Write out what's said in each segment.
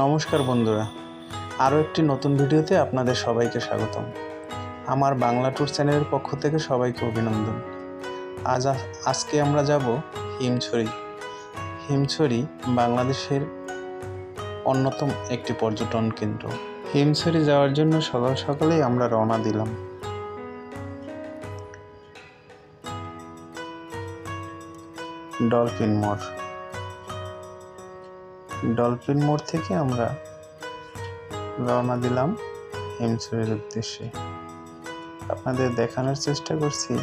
নমস্কার বন্ধুরা, আরও একটি নতুন ভিডিওতে আপনাদের সবাইকে স্বাগতম। আমার বাংলা ট্যুর চ্যানেলের পক্ষ থেকে সবাইকে অভিনন্দন। আজকে আমরা যাব হিমছড়ি। হিমছড়ি বাংলাদেশের অন্যতম একটি পর্যটন কেন্দ্র। হিমছড়ি যাওয়ার জন্য সকাল সকালেই আমরা রওনা দিলাম। ডলফিন মোড় থেকে আমরা রওনা দিলাম হিমছড়ির উদ্দেশ্যে। আপনাদের দেখানোর চেষ্টা করছি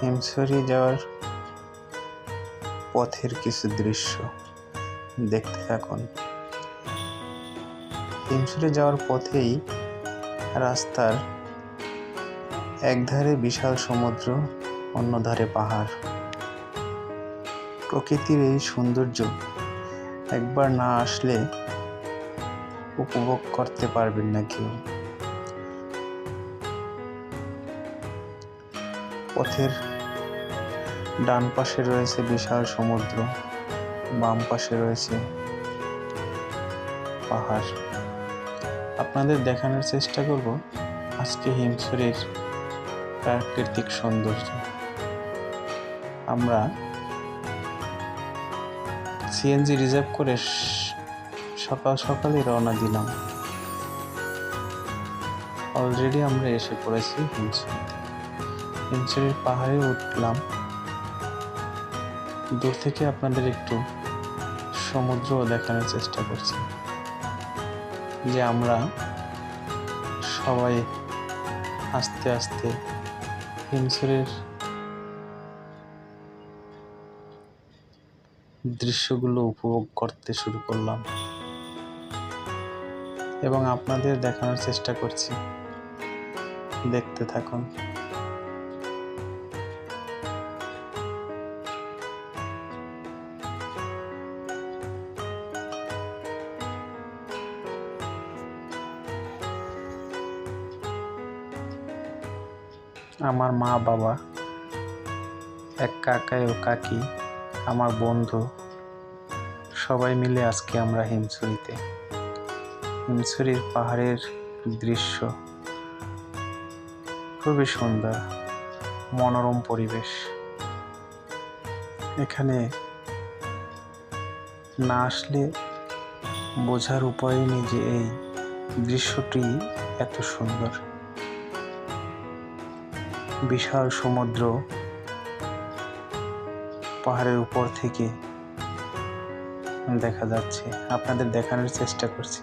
হিমছড়ি যাওয়ার পথের কিছু দৃশ্য। দেখতে থাকুন। হিমছড়ি যাওয়ার পথেই রাস্তার একধারে বিশাল সমুদ্র, অন্য ধারে পাহাড়। প্রকৃতির এই সৌন্দর্য একবার না আসলে উপভোগ করতে পারবেন না কেউ। পথের ডান পাশে রয়েছে বিশাল সমুদ্র, বাম পাশে রয়েছে পাহাড়। আপনাদের দেখানোর চেষ্টা করব আজকে হিমছড়ির প্রাকৃতিক সৌন্দর্য। আমরা সিএনজি রিজার্ভ করে সকাল সকালই রওনা দিলাম। অলরেডি আমরা এসে পড়েছি হিমছড়িতে। হিমছড়ির পাহাড়ে উঠলাম। দূর থেকে আপনাদের একটু সমুদ্র দেখানোর চেষ্টা করছি, যে আমরা সবাই আস্তে আস্তে হিমছড়ির দৃশ্যগুলো উপভোগ করতে শুরু করলাম এবং আপনাদের দেখানোর চেষ্টা করছি। দেখতে থাকুন। আমার মা বাবা, এক কাকা ও কাকি, আমার বন্ধু, সবাই মিলে আজকে আমরা হিমছড়িতে। হিমছড়ির পাহাড়ের দৃশ্য খুবই সুন্দর, মনোরম পরিবেশ। এখানে না আসলে বোঝার উপায় নেই যে এই দৃশ্যটি এত সুন্দর। বিশাল সমুদ্র পাহাড়ের উপর থেকে দেখা যাচ্ছে। আপনাদের দেখানোর চেষ্টা করছি।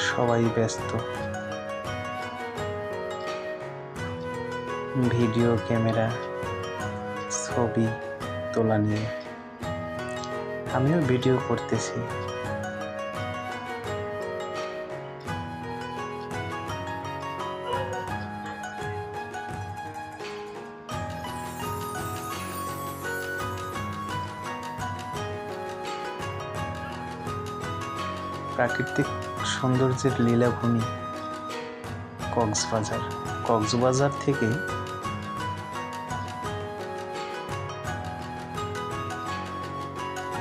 সবাই ব্যস্ত ভিডিও ক্যামেরা, ছবি তোলা নিয়ে। আমিও ভিডিও করতেছি। প্রাকৃতিক সৌন্দর্যের লীলাভূমি কক্সবাজার থেকে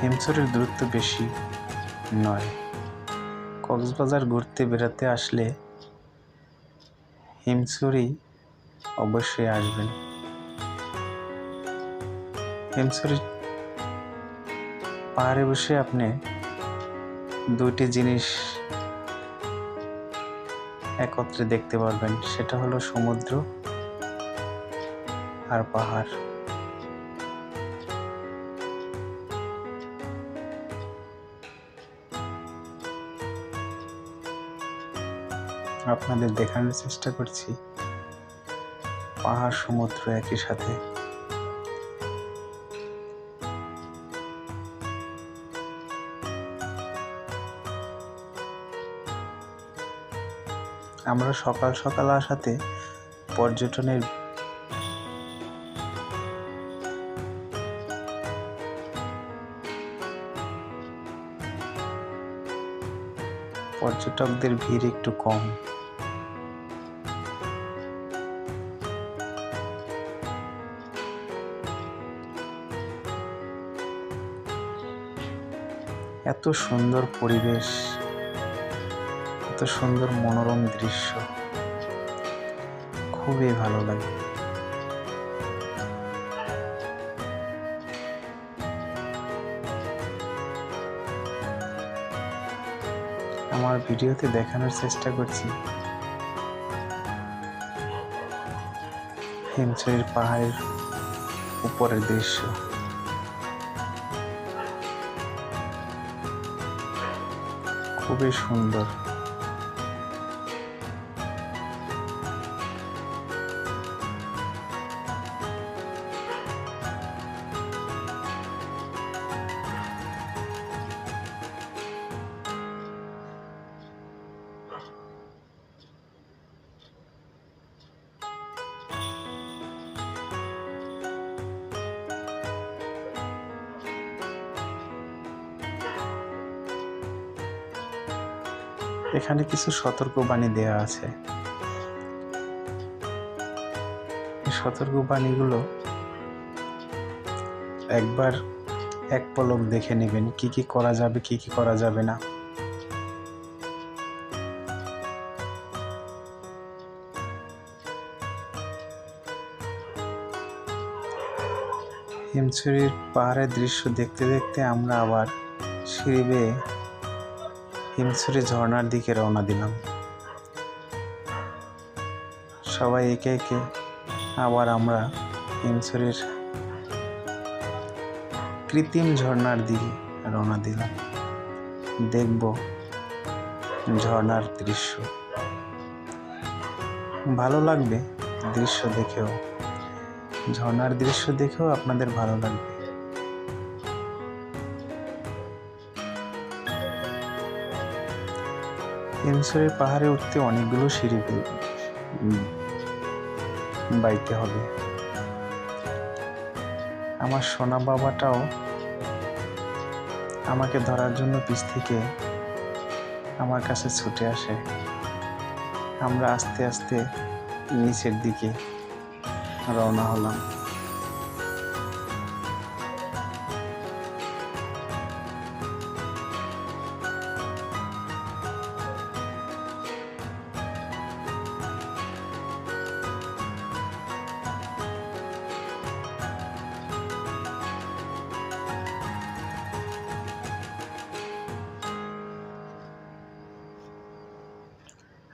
হিমছড়ির দূরত্ব বেশি নয়। কক্সবাজার ঘুরতে বেড়াতে আসলে হিমছড়ি অবশ্যই আসবেন। হিমছড়ির পাহাড়ে বসে আপনি দুইটি জিনিস একত্রে দেখতে পারবেন, সেটা হলো সমুদ্র আর পাহাড়। আপনাদের দেখানোর চেষ্টা করছি পাহাড় সমুদ্র একই সাথে। আমরা সকাল সকাল আসাতে পর্যটকদের ভিড় একটু কম। এত সুন্দর পরিবেশ, এত সুন্দর মনোরম দৃশ্য, খুবই ভালো লাগে। আমার ভিডিওতে দেখানোর চেষ্টা করছি হিমছড়ির পাহাড়ের উপরের দৃশ্য। খুবই সুন্দর। এখানে কিছু সতর্কবাণী দেয়া আছে। এই সতর্কবাণীগুলো একবার এক পলক দেখে নেবেন, কি কি করা যাবে, কি কি করা যাবে না। হিমছড়ির পাহাড়ের দৃশ্য দেখতে দেখতে আমরা আবার সিঁড়ি বেয়ে হিমছড়ি ঝর্ণার দিকে রওনা দিলাম। সবাই একে একে আবার আমরা হিমছড়ির কৃত্রিম ঝর্ণার দিকে রওনা দিলাম। দেখব ঝর্ণার দৃশ্য। ভালো লাগবে দৃশ্য দেখেও, ঝর্ণার দৃশ্য দেখেও আপনাদের ভালো লাগবে। হিমছড়ির পাহাড়ে উঠতে অনেকগুলো সিঁড়ি বাইতে হবে। আমার সোনা বাবাটাও আমাকে ধরার জন্য পিছ থেকে আমার কাছে ছুটে আসে। আমরা আস্তে আস্তে নিচের দিকে রওনা হলাম।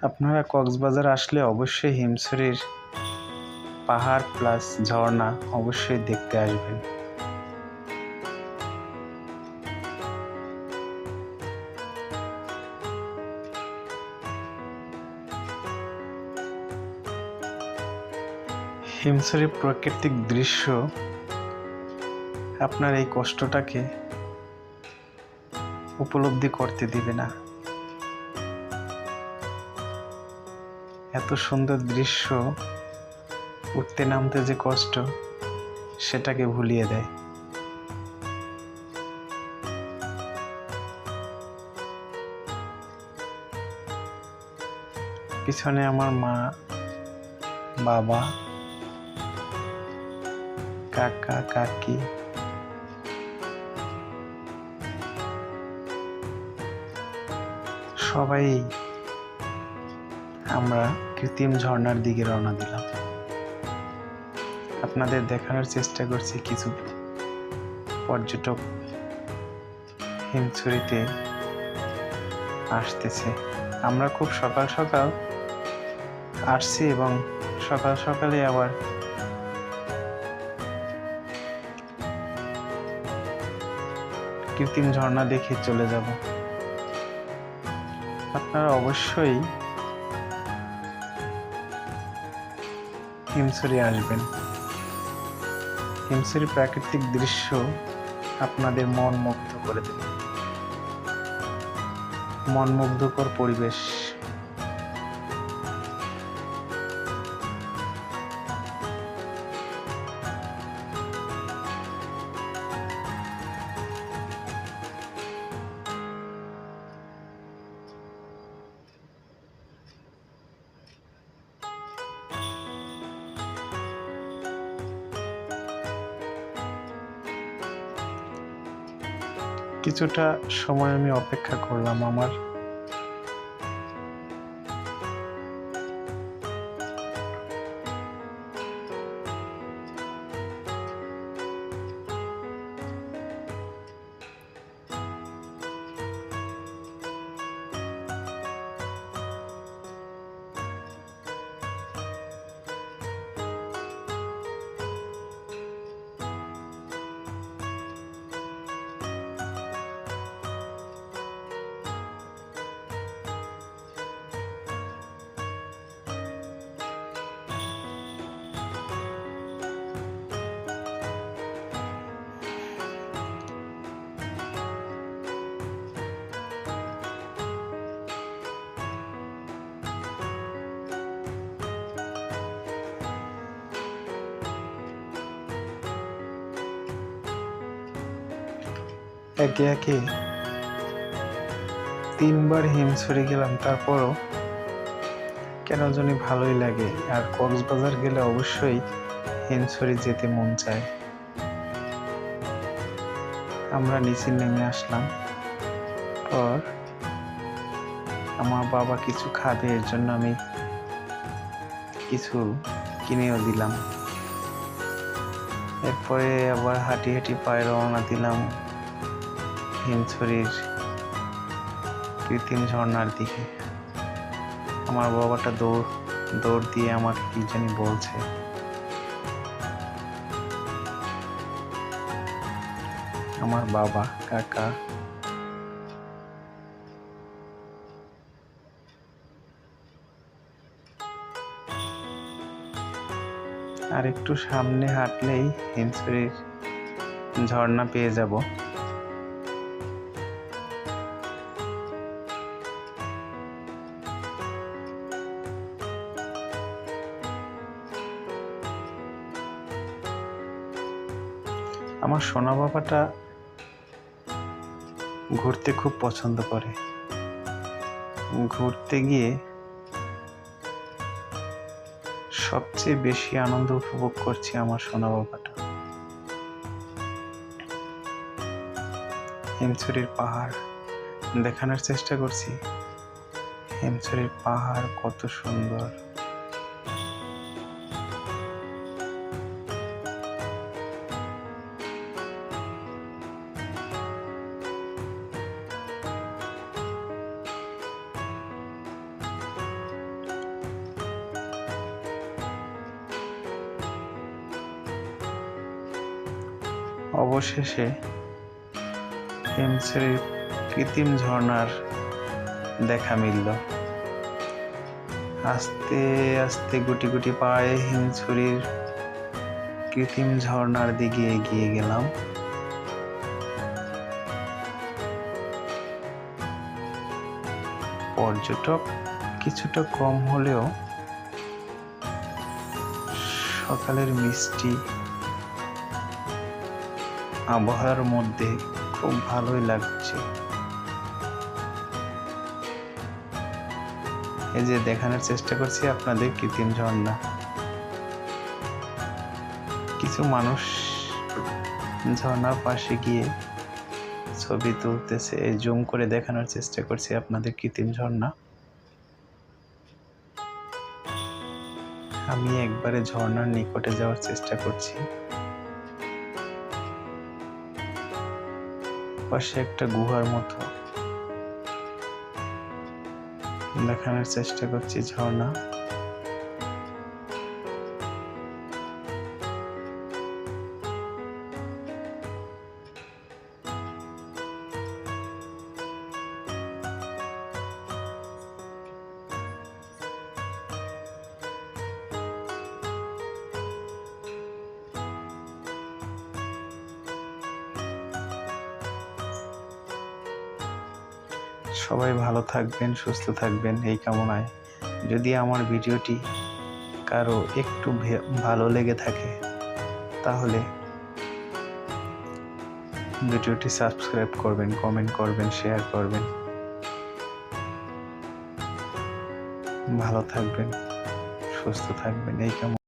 আপনারা কক্সবাজার আসলে অবশ্যই হিমছড়ির পাহাড় প্লাস ঝর্ণা অবশ্যই দেখতে আসবেন। হিমছড়ির প্রাকৃতিক দৃশ্য আপনার এই কষ্টটাকে উপলব্ধি করতে দিবে না। এত সুন্দর দৃশ্য, উঠতে নামতে যে কষ্ট, সেটাকে ভুলিয়ে দেয়। পিছনে আমার মা, বাবা, কাকা, কাকি, সবাই আমরা কৃত্রিম ঝর্ণার দিকে রওনা দিলাম। আপনাদের দেখানোর চেষ্টা করছি কিছু পর্যটক হিমছড়িতে আসতেছে। আমরা খুব সকাল সকাল আসছি এবং সকাল সকালে আবার কৃত্রিম ঝর্ণা দেখে চলে যাব। আপনারা অবশ্যই হিমছড়ি আসবেন। হিমছড়ির প্রাকৃতিক দৃশ্য আপনাদের মন মুগ্ধ করে দেবে। মনমুগ্ধকর পরিবেশ। কিছুটা সময় আমি অপেক্ষা করলাম আমার একে একে 3বার হিমছড়ি গেলাম, তারপরও কেন জানি ভালোই লাগে। আর কক্সবাজার গেলে অবশ্যই হিমছড়ি যেতে মন চায়। আমরা নিচে নেমে আসলাম, পর আমার বাবা কিছু খাবে, এর জন্য আমি কিছু কিনেও দিলাম। এরপরে আবার হাঁটি হাঁটি পায়ে রওনা দিলাম হিমছড়ির কৃত্রিম ঝর্ণার দিকে। আমার বাবাটা দৌড় দিয়ে আমাকে কি জানি বলছে। আমার বাবা, কাকা, আর একটু সামনে হাঁটলেই হিমছড়ির ঝর্ণা পেয়ে যাব। আমার সোনা বাবাটা ঘুরতে খুব পছন্দ করে। ঘুরতে গিয়ে সবচেয়ে বেশি আনন্দ উপভোগ করছি আমার সোনা বাবাটা। হিমছড়ির পাহাড় দেখানোর চেষ্টা করছি। হিমছড়ির পাহাড় কত সুন্দর। অবশেষে হিমছড়ির কৃত্রিম ঝর্ণার দেখা মিলল। আস্তে আস্তে গুটি গুটি পায়ে হিমছড়ির কৃত্রিম ঝর্ণার দিকে এগিয়ে গেলাম। পর্যটক কিছুটা কম হলেও সকালের মিষ্টি আবহাওয়ার মধ্যে খুব ভালোই লাগছে। এই যে দেখানোর চেষ্টা করছি আপনাদের কৃত্রিম ঝর্ণা। কিছু মানুষ ঝর্ণার পাশে গিয়ে ছবি তুলতেছে। জুম করে দেখানোর চেষ্টা করছি আপনাদের কৃত্রিম ঝর্ণা। আমি একবারে ঝর্ণার নিকটে যাওয়ার চেষ্টা করছি। পাশে একটা গুহার মতো দেখানোর চেষ্টা করছি ঝর্ণা। সবাই ভালো থাকবেন, সুস্থ থাকবেন এই কামনায়। যদি আমার ভিডিওটি কারো একটু ভালো লেগে থাকে তাহলে ভিডিওটি সাবস্ক্রাইব করবেন, কমেন্ট করবেন, শেয়ার করবেন। ভালো থাকবেন, সুস্থ থাকবেন এই কামনা।